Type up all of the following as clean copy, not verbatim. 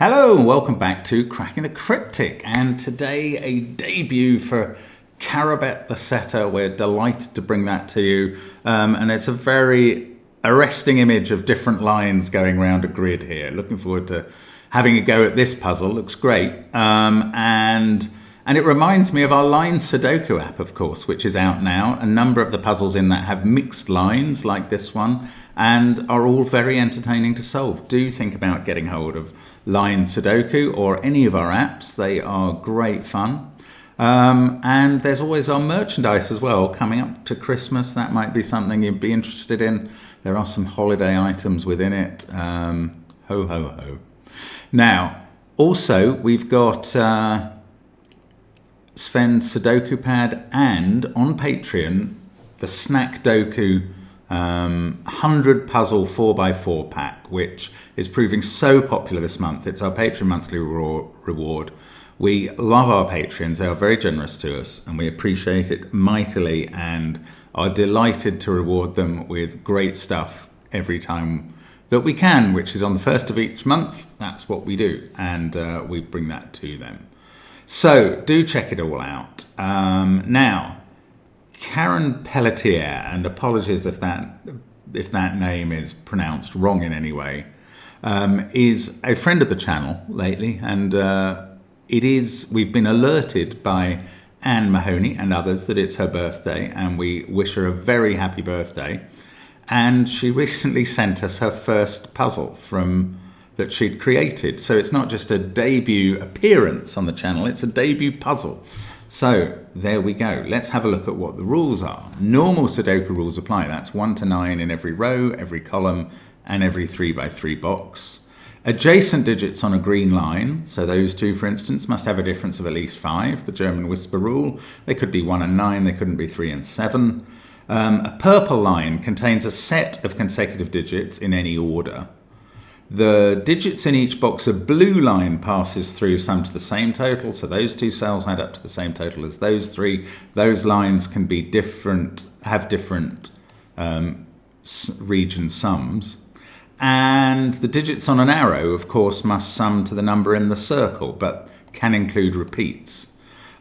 Hello and welcome back to Cracking the Cryptic, and today a debut for Carabet the Setter. We're delighted to bring that to you, and it's a very arresting image of different lines going around a grid here. Looking forward to having a go at this puzzle. Looks great, and it reminds me of our LINES Sudoku app, of course, which is out now. A number of the puzzles in that have mixed lines like this one and are all very entertaining to solve. Do think about getting hold of LINES Sudoku or any of our apps. They are great fun. And there's always our merchandise as well coming up to Christmas. That might be something you'd be interested in. There are some holiday items within it. Ho, ho, ho. Now, also, we've got Sven's Sudoku Pad and on Patreon, the Snack Doku 100 puzzle 4x4 pack, which is proving so popular this month. It's our Patreon monthly reward. We love our patrons. They are very generous to us and we appreciate it mightily and are delighted to reward them with great stuff every time that we can, which is on the first of each month. That's what we do, and we bring that to them. So do check it all out. Now, Karen Pelletier, and apologies if that name is pronounced wrong in any way, is a friend of the channel lately, and we've been alerted by Anne Mahoney and others that it's her birthday, and we wish her a very happy birthday. And she recently sent us her first puzzle that she'd created. So it's not just a debut appearance on the channel, it's a debut puzzle. So there we go. Let's have a look at what the rules are. Normal Sudoku rules apply. That's 1 to 9 in every row, every column, and every 3x3 box. Adjacent digits on a green line, so those two, for instance, must have a difference of at least 5, the German whisper rule. They could be 1 and 9, they couldn't be 3 and 7. A purple line contains a set of consecutive digits in any order. The digits in each box, a blue line passes through some to the same total, so those two cells add up to the same total as those three. Those lines can be different, have different region sums. And the digits on an arrow, of course, must sum to the number in the circle, but can include repeats.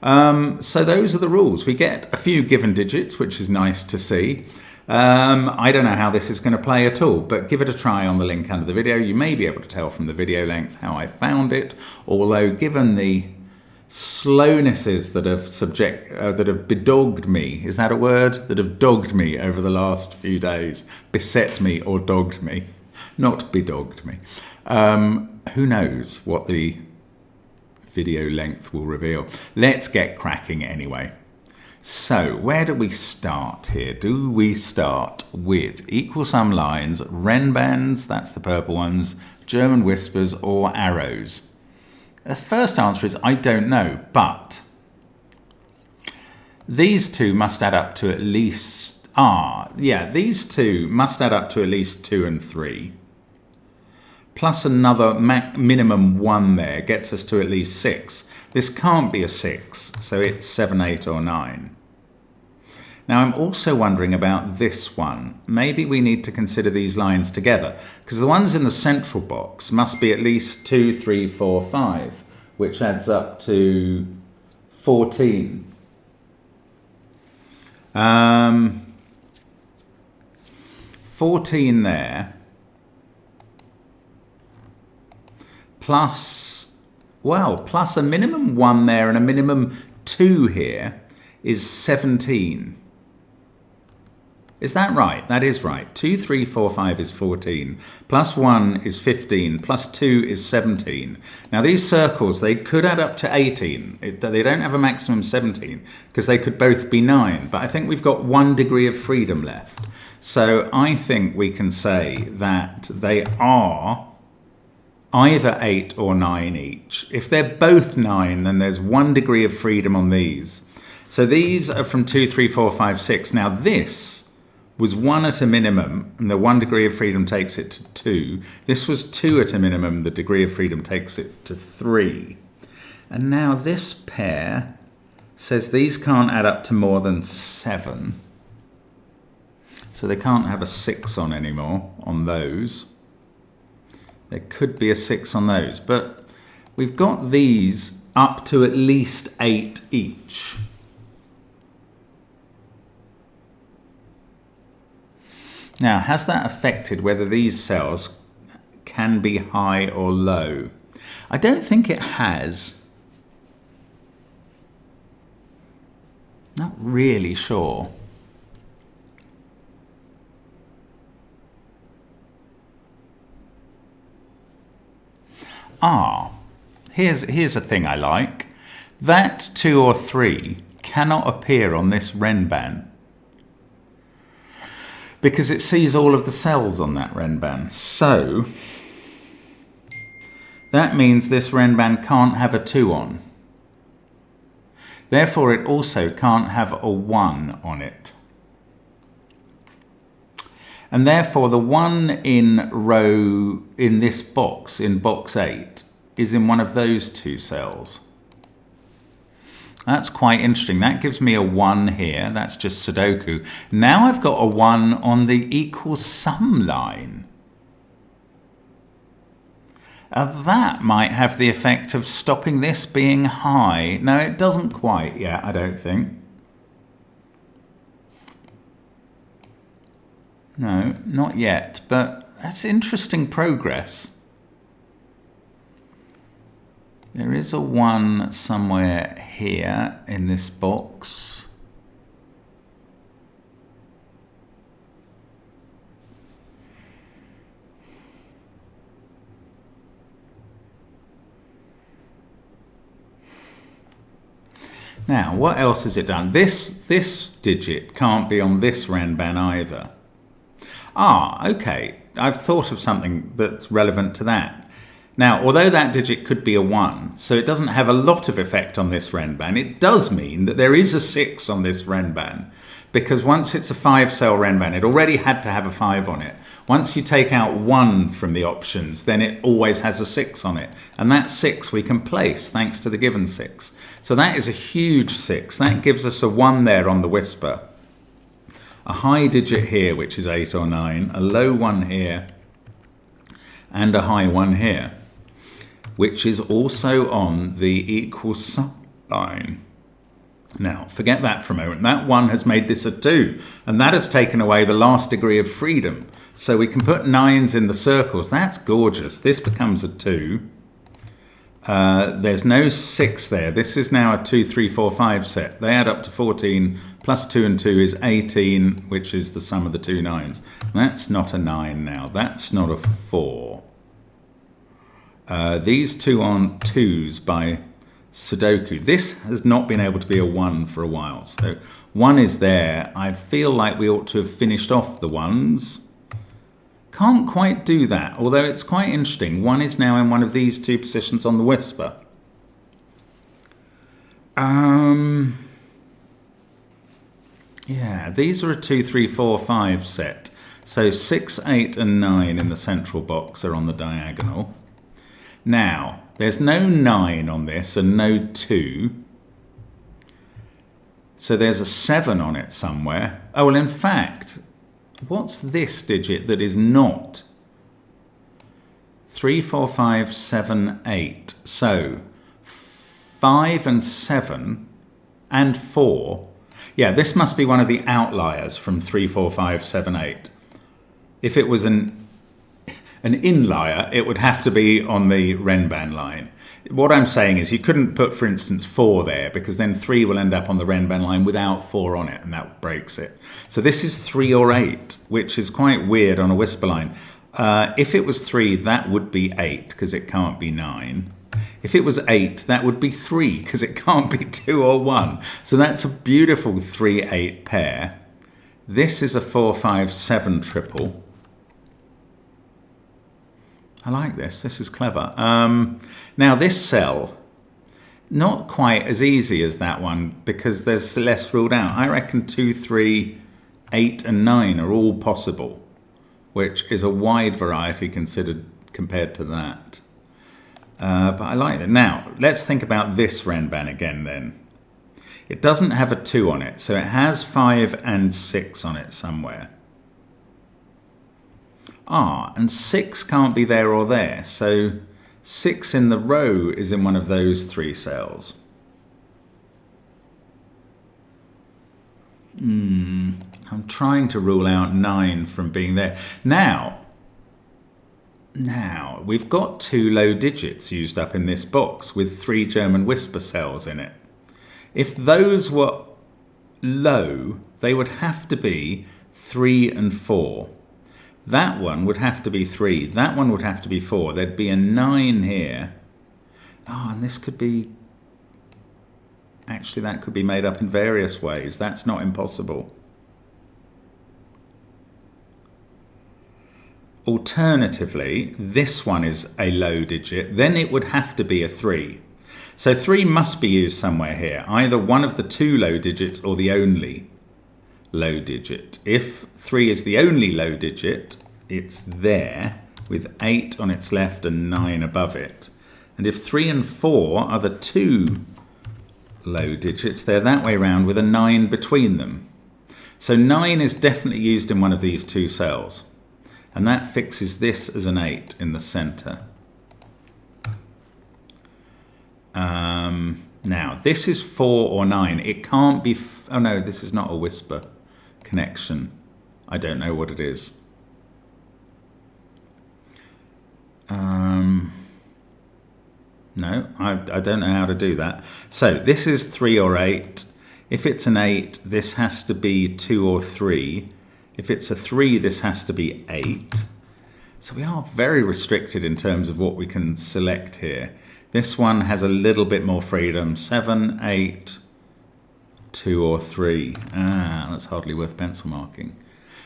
So those are the rules. We get a few given digits, which is nice to see. I don't know how this is going to play at all, but give it a try on the link under the video. You may be able to tell from the video length how I found it, although given the slownesses that have bedogged me, is that a word? That have dogged me over the last few days, beset me or dogged me, not bedogged me. Who knows what the video length will reveal. Let's get cracking anyway. So, where do we start here? Do we start with equal sum lines, Renbands, that's the purple ones, German whispers, or arrows? The first answer is I don't know, but these two must add up to at least, these two must add up to at least 2 and 3. Plus another minimum 1 there gets us to at least 6. This can't be a 6, so it's 7, 8 or 9. Now I'm also wondering about this one. Maybe we need to consider these lines together, because the ones in the central box must be at least 2, 3, 4, 5, which adds up to 14. 14 there. Plus a minimum 1 there and a minimum 2 here is 17. Is that right? That is right. 2, 3, 4, 5 is 14. Plus 1 is 15. Plus 2 is 17. Now these circles, they could add up to 18. They don't have a maximum 17 because they could both be 9. But I think we've got 1 degree of freedom left. So I think we can say that they are either 8 or 9 each. If they're both 9, then there's 1 degree of freedom on these. So these are from 2, 3, 4, 5, 6. Now this was 1 at a minimum, and the 1 degree of freedom takes it to 2. This was 2 at a minimum, the degree of freedom takes it to 3. And now this pair says these can't add up to more than 7. So they can't have a 6 on anymore on those. There could be a 6 on those, but we've got these up to at least 8 each. Now, has that affected whether these cells can be high or low? I don't think it has. Not really sure. Here's a thing I like. That 2 or 3 cannot appear on this Renban because it sees all of the cells on that Renban. So that means this Renban can't have a 2 on. Therefore, it also can't have a 1 on it. And therefore, the 1 in row in this box, in box 8, is in one of those 2 cells. That's quite interesting. That gives me a 1 here. That's just Sudoku. Now I've got a 1 on the equals sum line. That might have the effect of stopping this being high. No, it doesn't quite yet, I don't think. No, not yet, but that's interesting progress. There is a 1 somewhere here in this box. Now, what else has it done? This digit can't be on this Renban either. Okay. I've thought of something that's relevant to that. Now, although that digit could be a 1, so it doesn't have a lot of effect on this Renban, it does mean that there is a 6 on this Renban, because once it's a 5-cell Renban, it already had to have a 5 on it. Once you take out 1 from the options, then it always has a 6 on it. And that 6 we can place thanks to the given 6. So that is a huge 6. That gives us a 1 there on the Whisper. A high digit here, which is 8 or 9, a low 1 here, and a high 1 here, which is also on the equals sum line. Now, forget that for a moment. That 1 has made this a 2, and that has taken away the last degree of freedom. So we can put 9s in the circles. That's gorgeous. This becomes a 2. There's no 6 there. This is now a 2, 3, 4, 5 set. They add up to 14, plus 2 and 2 is 18, which is the sum of the 2 9s. That's not a 9 now. That's not a 4. These 2 aren't 2s by Sudoku. This has not been able to be a 1 for a while. So 1 is there. I feel like we ought to have finished off the 1s. Can't quite do that, although it's quite interesting. 1 is now in one of these 2 positions on the Whisper. Yeah, these are a 2, 3, 4, 5 set. So 6, 8 and 9 in the central box are on the diagonal. Now, there's no 9 on this and no 2. So there's a 7 on it somewhere. Oh, well, in fact, what's this digit that is not? 3, 4, 5, 7, 8. So 5 and 7 and 4. Yeah, this must be one of the outliers from 3, 4, 5, 7, 8. If it was an inlier, it would have to be on the Renban line. What I'm saying is you couldn't put, for instance, 4 there, because then 3 will end up on the Renban line without 4 on it, and that breaks it. So this is 3 or 8, which is quite weird on a Whisper line. If it was 3, that would be 8, because it can't be 9. If it was 8, that would be 3, because it can't be 2 or 1. So that's a beautiful 3-8 pair. This is a 4, 5, 7 triple. I like this. This is clever. Now this cell, not quite as easy as that one because there's less ruled out. I reckon 2, 3, 8 and 9 are all possible, which is a wide variety compared to that. But I like that. Now, let's think about this Renban again then. It doesn't have a 2 on it, so it has 5 and 6 on it somewhere. And 6 can't be there or there, so 6 in the row is in one of those 3 cells. I'm trying to rule out 9 from being there. Now, we've got 2 low digits used up in this box with 3 German whisper cells in it. If those were low, they would have to be 3 and 4. That one would have to be 3. That one would have to be 4. There'd be a 9 here. Oh, and this could be... Actually, that could be made up in various ways. That's not impossible. Alternatively, this one is a low digit. Then it would have to be a 3. So 3 must be used somewhere here. Either one of the 2 low digits or the only low digit. If 3 is the only low digit, it's there with 8 on its left and 9 above it. And if 3 and 4 are the 2 low digits, they're that way round with a 9 between them. So 9 is definitely used in one of these 2 cells. And that fixes this as an 8 in the centre. Now, this is 4 or 9. It can't be... oh no, this is not a whisper connection. I don't know what it is. No, I don't know how to do that. So this is 3 or 8. If it's an 8, this has to be 2 or 3. If it's a 3, this has to be 8. So we are very restricted in terms of what we can select here. This one has a little bit more freedom. 7, 8, 2 or 3. That's hardly worth pencil marking.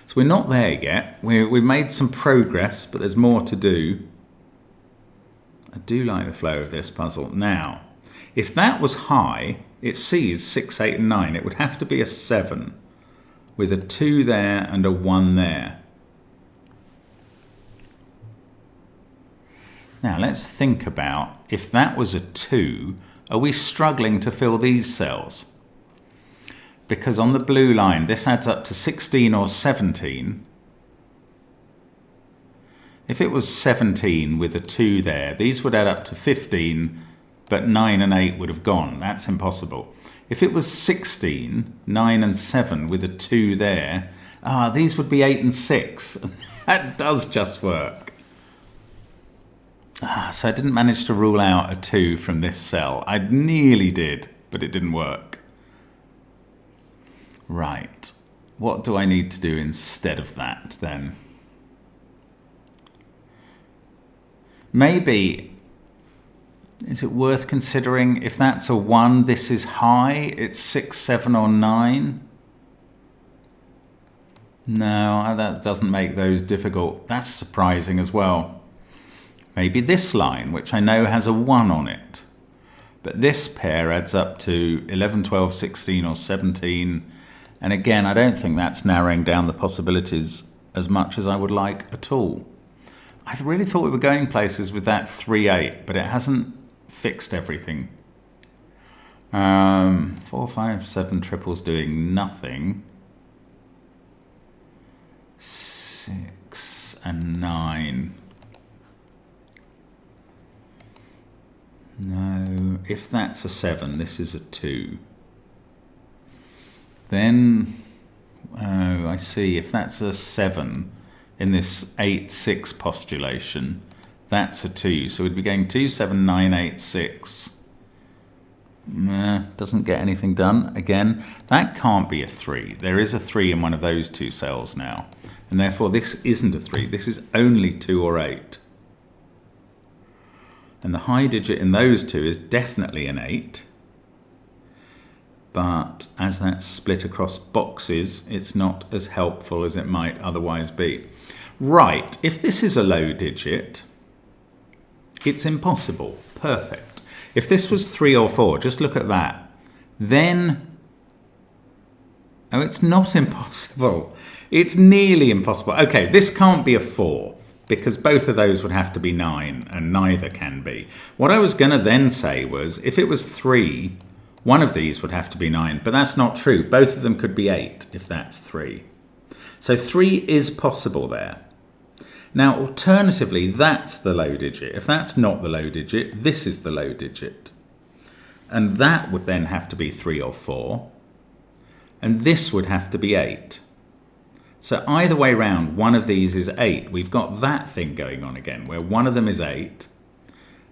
So we're not there yet. We've made some progress, but there's more to do. I do like the flow of this puzzle. Now, if that was high, it sees 6, 8 and 9. It would have to be a 7 with a 2 there and a 1 there. Now let's think about, if that was a 2, are we struggling to fill these cells? Because on the blue line, this adds up to 16 or 17. If it was 17 with a 2 there, these would add up to 15, but 9 and 8 would have gone. That's impossible. If it was 16, 9 and 7 with a 2 there, these would be 8 and 6. That does just work. So I didn't manage to rule out a 2 from this cell. I nearly did, but it didn't work. Right. What do I need to do instead of that then? Maybe, is it worth considering if that's a 1, this is high, it's 6, 7 or 9? No, that doesn't make those difficult. That's surprising as well. Maybe this line, which I know has a 1 on it. But this pair adds up to 11, 12, 16 or 17. And again, I don't think that's narrowing down the possibilities as much as I would like at all. I really thought we were going places with that 3, 8, but it hasn't fixed everything. 4, 5, 7 triples doing nothing. 6 and 9. No, if that's a 7, this is a 2. Then, oh, I see, if that's a 7 in this 8, 6 postulation, that's a 2. So we'd be going 2, 7, 9, 8, 6. Doesn't get anything done. Again, that can't be a 3. There is a 3 in one of those 2 cells now. And therefore this isn't a 3. This is only 2 or 8. And the high digit in those 2 is definitely an 8. But as that's split across boxes, it's not as helpful as it might otherwise be. Right, if this is a low digit, it's impossible. Perfect. If this was 3 or 4, just look at that. Then, oh, it's not impossible. It's nearly impossible. Okay, this can't be a 4. Because both of those would have to be 9, and neither can be. What I was going to then say was, if it was 3, one of these would have to be 9, but that's not true. Both of them could be 8, if that's 3. So 3 is possible there. Now, alternatively, that's the low digit. If that's not the low digit, this is the low digit. And that would then have to be 3 or 4. And this would have to be 8. So either way round, one of these is 8. We've got that thing going on again, where one of them is 8,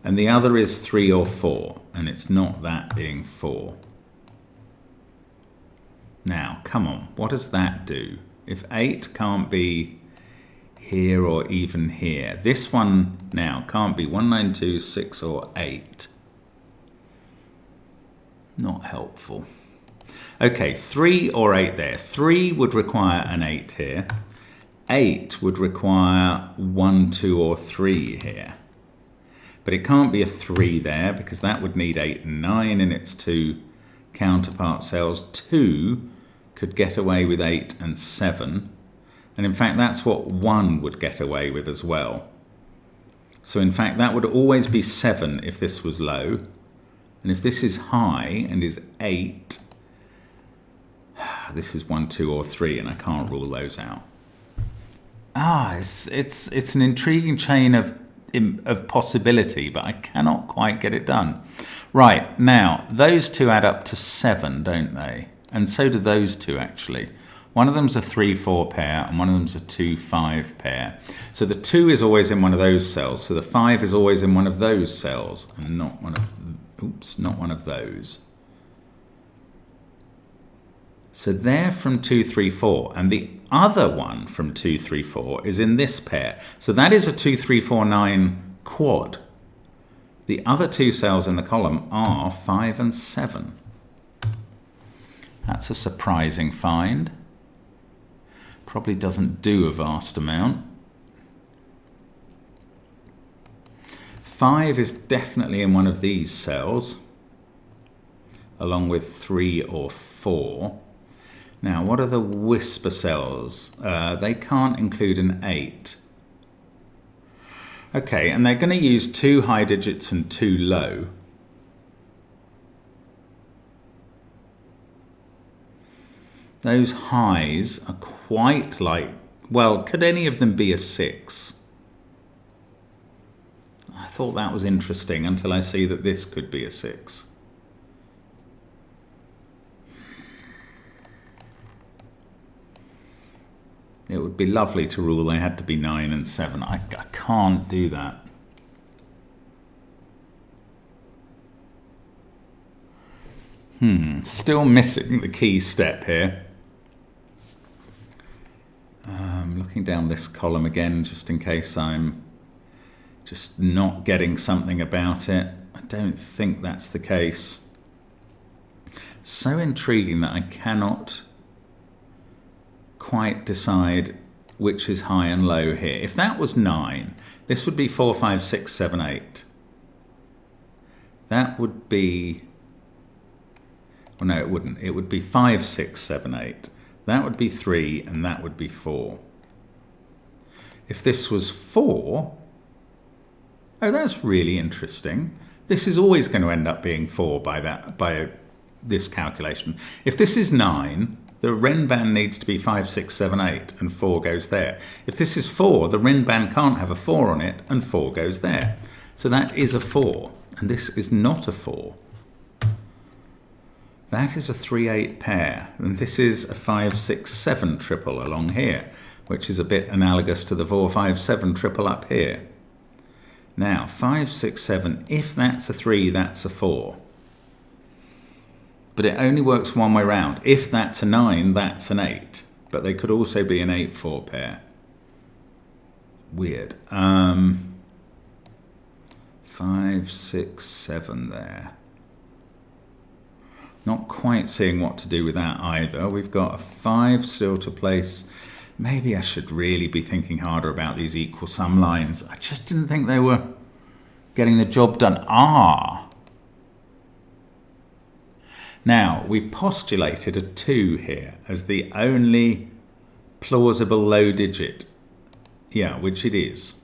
and the other is 3 or 4, and it's not that being 4. Now, come on, what does that do? If 8 can't be here or even here, this one now can't be 1, 9, 2, 6 or 8. Not helpful. Okay, 3 or 8 there. 3 would require an 8 here. 8 would require 1, 2 or 3 here. But it can't be a 3 there because that would need 8 and 9 in its two counterpart cells. 2 could get away with 8 and 7. And in fact, that's what 1 would get away with as well. So in fact, that would always be 7 if this was low. And if this is high and is 8, this is 1, 2 or 3, and I can't rule those out. It's an intriguing chain of possibility, but I cannot quite get it done. Right, now, those two add up to 7, don't they? And so do those two, actually. One of them's a 3-4 pair, and one of them's a 2-5 pair. So the 2 is always in one of those cells, so the 5 is always in one of those cells, and not one of those. So they're from 2, 3, 4, and the other one from 2, 3, 4 is in this pair. So that is a 2, 3, 4, 9 quad. The other two cells in the column are 5 and 7. That's a surprising find. Probably doesn't do a vast amount. 5 is definitely in one of these cells, along with 3 or 4. Now, what are the whisper cells? They can't include an 8. Okay, and they're going to use 2 high digits and 2 low. Those highs are quite like, well, could any of them be a 6? I thought that was interesting until I see that this could be a 6. It would be lovely to rule they had to be 9 and 7. I can't do that. Still missing the key step here. Looking down this column again, just in case I'm just not getting something about it. I don't think that's the case. So intriguing that I cannot quite decide which is high and low here. If that was 9, this would be 4, 5, 6, 7, 8. That would be, well, no, it wouldn't. It would be 5, 6, 7, 8. That would be 3, and that would be 4. If this was 4, oh, that's really interesting. This is always going to end up being 4 by this calculation. If this is 9, the Ren band needs to be 5, 6, 7, 8, and 4 goes there. If this is 4, the Ren band can't have a 4 on it, and 4 goes there. So that is a 4, and this is not a 4. That is a 3, 8 pair, and this is a 5, 6, 7 triple along here, which is a bit analogous to the 4, 5, 7 triple up here. Now, 5, 6, 7, if that's a 3, that's a 4. But it only works one way round. If that's a 9, that's an 8. But they could also be an 8, 4 pair. Weird. 5, 6, 7 there. Not quite seeing what to do with that either. We've got a 5 still to place. Maybe I should really be thinking harder about these equal sum lines. I just didn't think they were getting the job done. Now, we postulated a 2 here as the only plausible low digit. Yeah, which it is.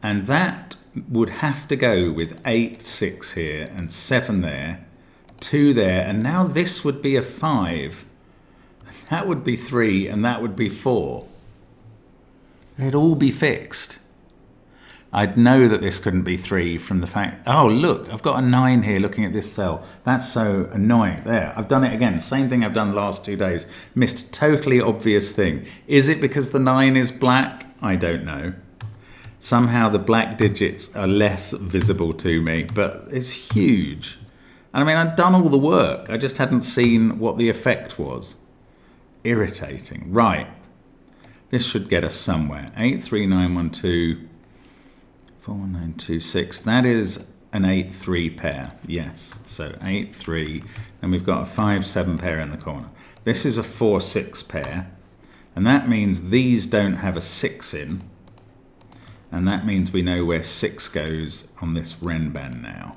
And that would have to go with 8, 6 here, and 7 there, 2 there, and now this would be a 5. That would be 3, and that would be 4. It'd all be fixed. I'd know that this couldn't be 3 from the fact, oh look, I've got a 9 here looking at this cell. That's so annoying. There, I've done it again. Same thing I've done the last 2 days. Missed a totally obvious thing. Is it because the 9 is black? I don't know. Somehow the black digits are less visible to me, but it's huge. And I mean, I'd done all the work. I just hadn't seen what the effect was. Irritating. Right. This should get us somewhere. 83912. 4926. That is an 8-3 pair. Yes. So 8-3. And we've got a 5-7 pair in the corner. This is a 4-6 pair. And that means these don't have a 6 in. And that means we know where 6 goes on this renban now.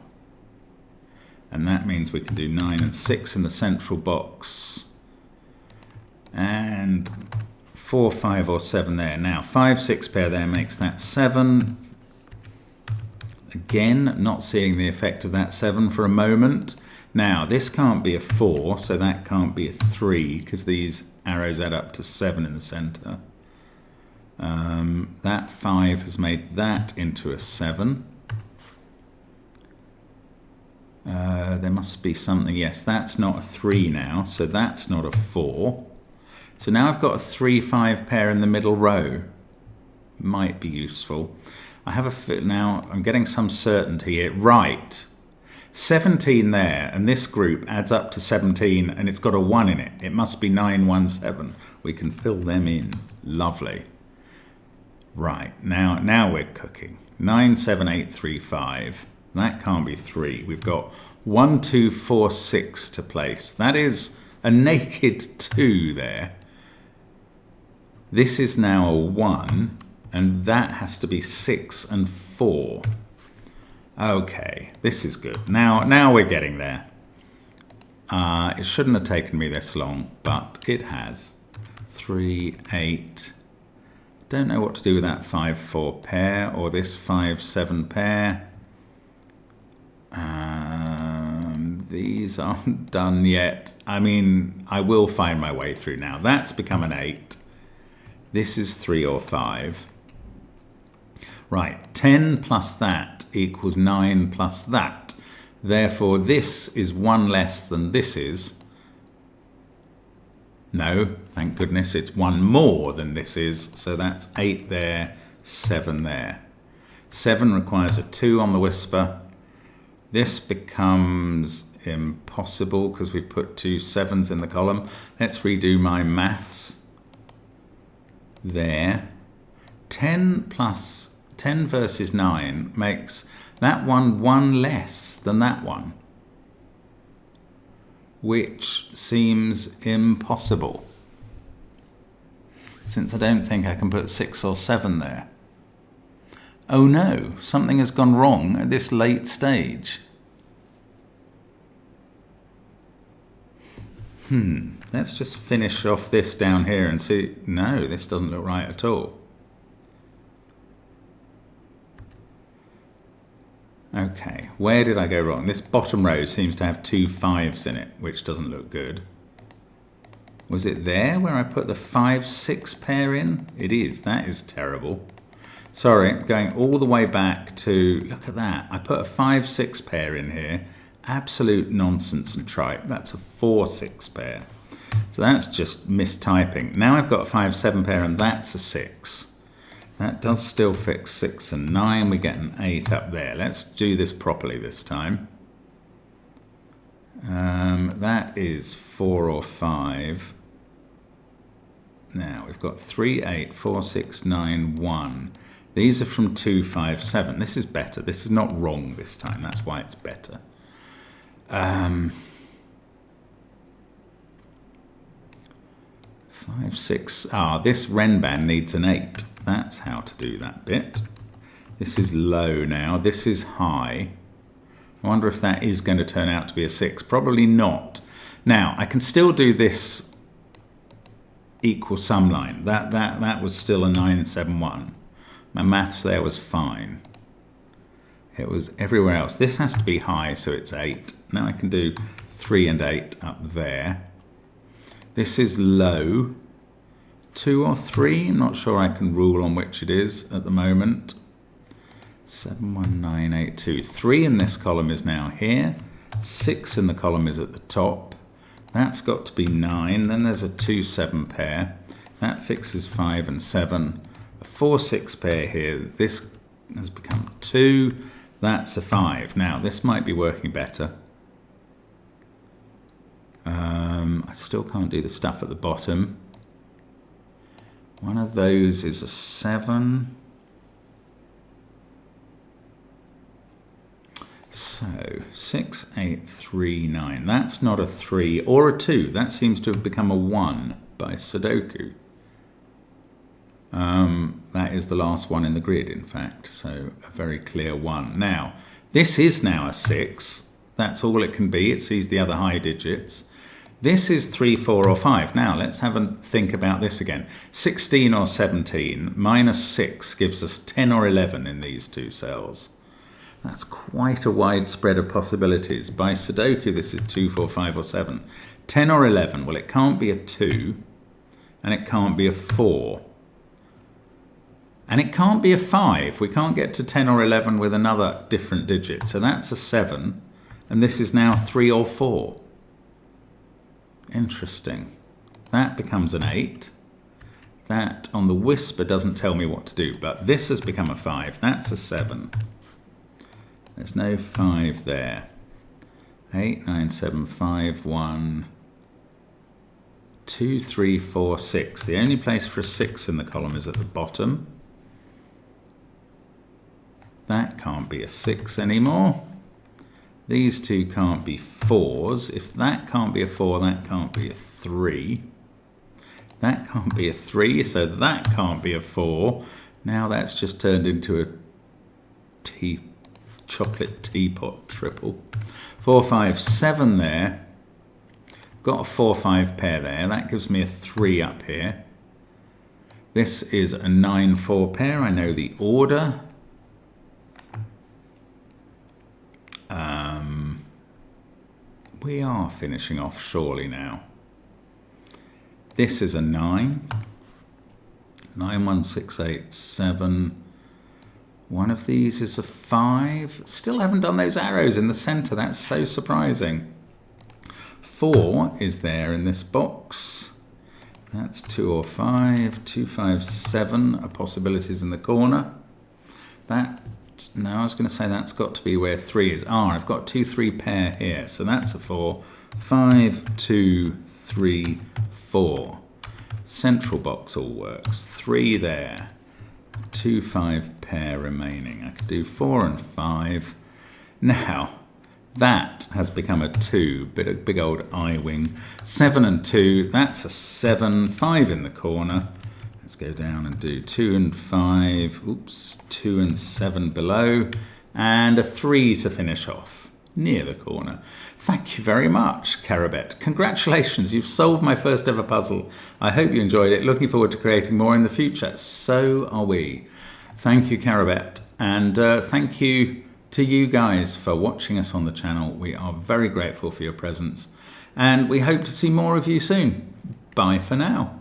And that means we can do 9 and 6 in the central box. And 4, 5 or 7 there. Now 5-6 pair there makes that 7. Again, not seeing the effect of that 7 for a moment. Now, this can't be a 4, so that can't be a 3, because these arrows add up to 7 in the center. That 5 has made that into a 7. There must be something. Yes, that's not a 3 now, so that's not a 4. So now I've got a 3-5 pair in the middle row. Might be useful. I have a fit now. I'm getting some certainty here. Right. 17 there, and this group adds up to 17, and it's got a 1 in it. It must be 917. We can fill them in. Lovely. Right. Now we're cooking. 97835. That can't be 3. We've got 1, 2, 4, 6 to place. That is a naked 2 there. This is now a 1. And that has to be 6 and 4. Okay, this is good. Now we're getting there. It shouldn't have taken me this long, but it has. 3, 8. Don't know what to do with that 5-4 pair or this 5-7 pair. These aren't done yet. I mean, I will find my way through now. That's become an 8. This is 3 or 5. Right, 10 plus that equals 9 plus that. Therefore, this is 1 less than this is. No, thank goodness, it's 1 more than this is. So that's 8 there, 7 there. 7 requires a 2 on the whisper. This becomes impossible because we've put 2 7s in the column. Let's redo my maths. There. 10 versus 9 makes that one 1 less than that one, which seems impossible, since I don't think I can put 6 or 7 there. Oh no, something has gone wrong at this late stage. Let's just finish off this down here and see. No, this doesn't look right at all. Okay, where did I go wrong? This bottom row seems to have 2 5s in it, which doesn't look good. Was it there where I put the 5-6 pair in? It is. That is terrible. Sorry, going all the way back to, look at that. I put a 5-6 pair in here. Absolute nonsense and tripe. That's a 4-6 pair. So that's just mistyping. Now I've got a 5-7 pair and that's a 6. That does still fix 6 and 9. We get an 8 up there. Let's do this properly this time. That is 4 or 5. Now we've got 3, 8, 4, 6, 9, 1. These are from 2, 5, 7. This is better. This is not wrong this time. That's why it's better. 5, 6. This renban needs an 8. That's how to do that bit. This is low now. This is high. I wonder if that is going to turn out to be a 6. Probably not. Now, I can still do this equal sum line. That was still a 971. My maths there was fine. It was everywhere else. This has to be high, so it's 8. Now I can do 3 and 8 up there. This is low. 2 or 3. I'm not sure I can rule on which it is at the moment. 71982. 3 in this column is now here. 6 in the column is at the top. That's got to be 9. Then there's a 2-7 pair. That fixes 5 and 7. A 4-6 pair here. This has become 2. That's a 5. Now, this might be working better. I still can't do the stuff at the bottom. One of those is a 7. So 6, 8, 3, 9. That's not a 3 or a 2. That seems to have become a 1 by Sudoku. That is the last one in the grid, in fact. So a very clear 1. Now, this is now a 6. That's all it can be. It sees the other high digits. This is 3, 4, or 5. Now, let's have a think about this again. 16 or 17 minus 6 gives us 10 or 11 in these two cells. That's quite a wide spread of possibilities. By Sudoku, this is 2, 4, 5, or 7. 10 or 11, well, it can't be a 2, and it can't be a 4. And it can't be a 5. We can't get to 10 or 11 with another different digit. So that's a 7, and this is now 3 or 4. Interesting. That becomes an 8. That on the whisper doesn't tell me what to do, but this has become a 5. That's a 7. There's no 5 there. 8, 9, 7, 5, 1, 2, 3, 4, 6. The only place for a 6 in the column is at the bottom. That can't be a 6 anymore. These two can't be 4s. If that can't be a 4, that can't be a 3. That can't be a 3, so that can't be a 4. Now that's just turned into a chocolate teapot triple. 4, 5, 7 there. Got a 4, 5 pair there. That gives me a 3 up here. This is a 9, 4 pair. I know the order. We are finishing off surely now. This is a 9. 9, 1, 6, 8, 7. One of these is a 5. Still haven't done those arrows in the center. That's so surprising. 4 is there in this box. That's 2 or 5. 2, 5, 7 are possibilities in the corner. No, I was going to say that's got to be where 3 is. I've got 2, 3 pair here. So that's a 4. 5, 2, 3, 4. Central box all works. 3 there. 2, 5 pair remaining. I could do 4 and 5. Now, that has become a 2. Big old I-wing. 7 and 2. That's a 7. 5 in the corner. Let's go down and do 2 and 5. Oops. 2 and 7 below. And a 3 to finish off near the corner. Thank you very much, Carabet. Congratulations, you've solved my first ever puzzle. I hope you enjoyed it. Looking forward to creating more in the future. So are we. Thank you, Carabet. And thank you to you guys for watching us on the channel. We are very grateful for your presence. And we hope to see more of you soon. Bye for now.